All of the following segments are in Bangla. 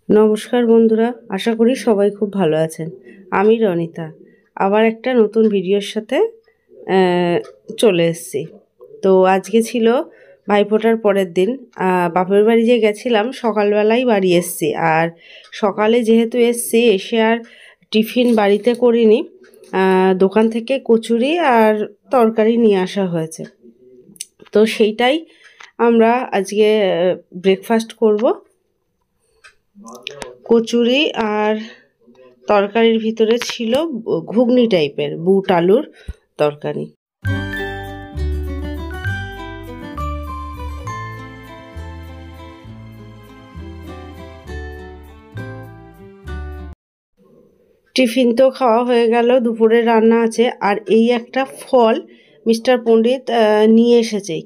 নমস্কার বন্ধুরা, আশা করি সবাই খুব ভালো আছেন। আমি রনিতা আবার একটা নতুন ভিডিওর সাথে চলে এসেছি। তো আজকে ছিল ভাইফোঁটার পরের দিন। বাপের বাড়ি যে গেছিলাম সকালবেলাই বাড়ি এসেছি, আর সকালে যেহেতু এসেছি এসে আর টিফিন বাড়িতে করিনি, দোকান থেকে কচুরি আর তরকারি নিয়ে আসা হয়েছে। তো সেইটাই আমরা আজকে ব্রেকফাস্ট করব। কচুরি আর তরকারির ভিতরে ছিল ঘুগনি টাইপের বুট আলুর তরকারি। টিফিন তো খাওয়া হয়ে গেল, দুপুরে রান্না আছে। আর এই একটা ফল মিস্টার পণ্ডিত নিয়ে এসেছে।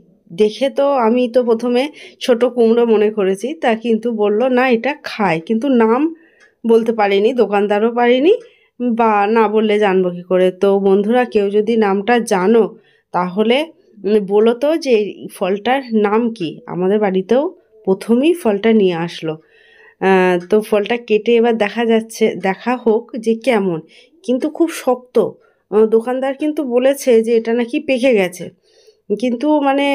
দেখে তো আমি তো প্রথমে ছোট কুমড়ো মনে করেছি, তা কিন্তু বলল না এটা খায়, কিন্তু নাম বলতে পারিনি, দোকানদারও পারিনি, বা না বললে জানবো কী করে। তো বন্ধুরা, কেউ যদি নামটা জানো তাহলে বলো তো যে এই ফলটার নাম কি। আমাদের বাড়িতেও প্রথমেই ফলটা নিয়ে আসলো। তো ফলটা কেটে এবার দেখা হোক যে কেমন, কিন্তু খুব শক্ত। দোকানদার কিন্তু বলেছে যে এটা নাকি পেকে গেছে, কিন্তু মানে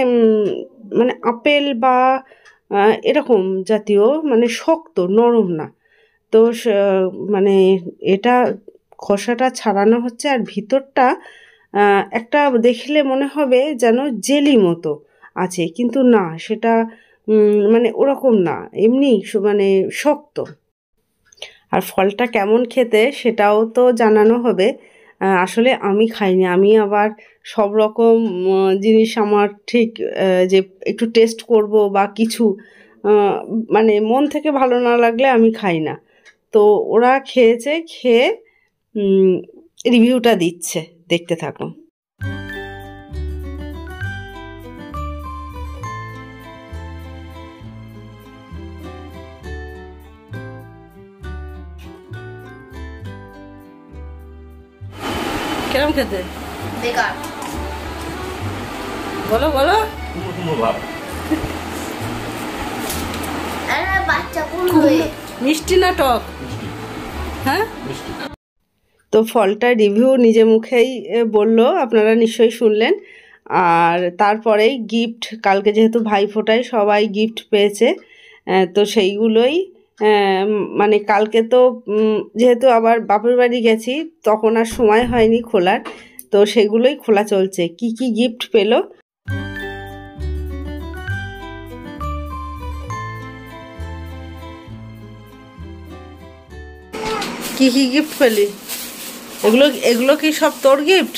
আপেল বা এরকম জাতীয়, মানে শক্ত, নরম না। তো মানে এটা খোসাটা ছাড়ানো হচ্ছে, আর ভিতরটা একটা দেখলে মনে হবে যেন জেলি মতো আছে, কিন্তু না, সেটা মানে ওরকম না, এমনি মানে শক্ত। আর ফলটা কেমন খেতে সেটাও তো জানানো হবে। আসলে আমি খাইনি, আমি আবার সব রকম জিনিস আমার ঠিক যে একটু টেস্ট করব বা কিছু, মানে মন থেকে ভালো না লাগলে আমি খাই না। তো ওরা খেয়েছে, খেয়ে রিভিউটা দিচ্ছে, দেখতে থাকুন। কেরম খেতে? বেকার। বলো বলো। আরে বাচ্চা কুমড়োয় মিষ্টি না টক? হ্যাঁ, তো ফলটা রিভিউ নিজে মুখেই বললো, আপনারা নিশ্চয়ই শুনলেন। আর তারপরেই গিফট, কালকে যেহেতু ভাইফোঁটায় সবাই গিফট পেয়েছে, তো সেইগুলোই মানে কালকে তো যেহেতু আবার বাপের বাড়ি গেছি, তখন আর সময় হয়নি খোলার, তো সেগুলোই খোলা চলছে। কি কি গিফট পেলো, কি কি গিফট পেলি? এগুলো এগুলো কি সব তোর গিফট?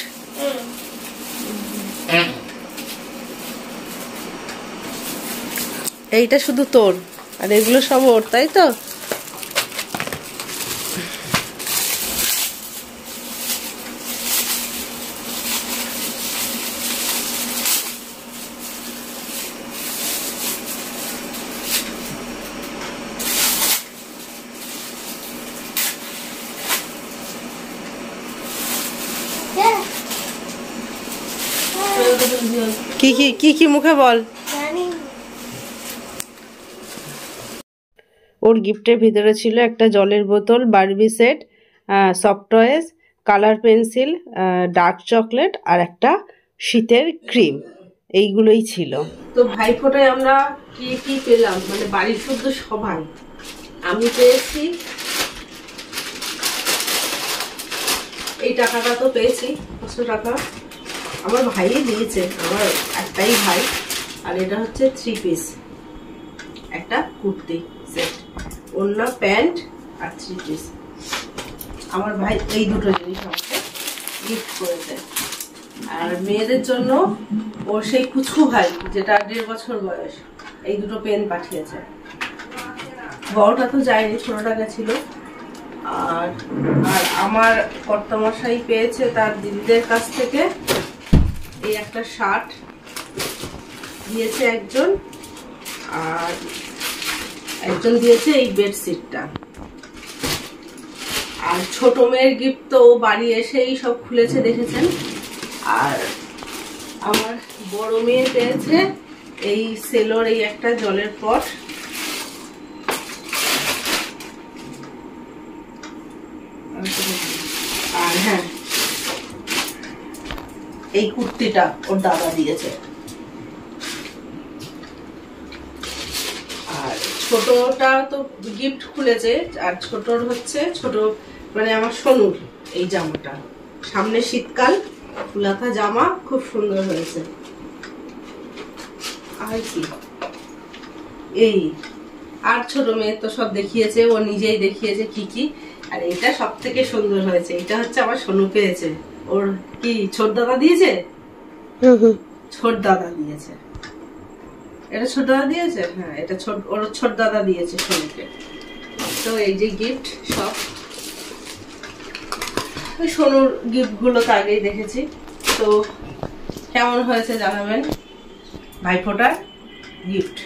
এইটা শুধু তোর, আর এগুলো সব ওর, তাই তো? কি কি কি কি মুখে বল। ওর গিফটের ভিতরে ছিল একটা জলের বোতল, Barbie set, soft toys, colour pencil, dark chocolate, আর একটা শীতের ক্রিম। এইগুলোই ছিল। তো ভাইফোঁটায় আমরা কি কি পেলাম, মানে বাড়ির শুদ্ধ সবাই। আমি পেয়েছি এই টাকাটা, তো পেয়েছি 500 টাকা, আমার ভাইই দিয়েছে, আমার একটাই ভাই। আর এটা হচ্ছে 3 পিস, একটা কুর্তি সেট, ওড়না, প্যান্ট আর 3 পিস। আমার ভাই এই দুটো জিনিস আমাকে গিফট করেছে। আর মেয়েদের জন্য ওর সেই কুচকু ভাই, যেটা 1.5 বছর বয়স, এই দুটো পেন পাঠিয়েছে। বড়টা তো যায়নি, ছোটটা গেছিল। আর আর আমার কর্তামশাই পেয়েছে তার দিদিদের কাছ থেকে এই একটা শার্ট দিয়েছে একজন, আর একজন দিয়েছে এই বেডশিটটা। আর ছোট মেয়ের গিফট তো বাড়ি এসেই সব খুলেছে, দেখেছেন। আর আমার বড় মেয়ে পেয়েছে এই সেলোর এই একটা জলের পট, এই কুর্তিটা ওর দাদা দিয়েছে। আর ছোটটা তো গিফট খুলেছে, আর ছোটর হচ্ছে ছোট মানে আমার সোনুর এই জামাটা, সামনে শীতকাল, ফুলাতা জামা, খুব সুন্দর হয়েছে। আর কি এই আর ছোট মেয়ে তো সব দেখিয়েছে, ও নিজেই দেখিয়েছে কি কি। আর এটা সব থেকে সুন্দর হয়েছে, এটা হচ্ছে আমার সোনু পেয়েছে। ওর কি ছোট দাদা দিয়েছে? ছোট দাদা দিয়েছে। এটা ছোট দাদা দিয়েছে, হ্যাঁ এটা ওর ছোট দাদা দিয়েছে সোনুকে। তো এই যে গিফট সব সোনুর গিফট গুলো তো আগেই দেখেছি। তো কেমন হয়েছে জানাবেন ভাইফোঁটার গিফট।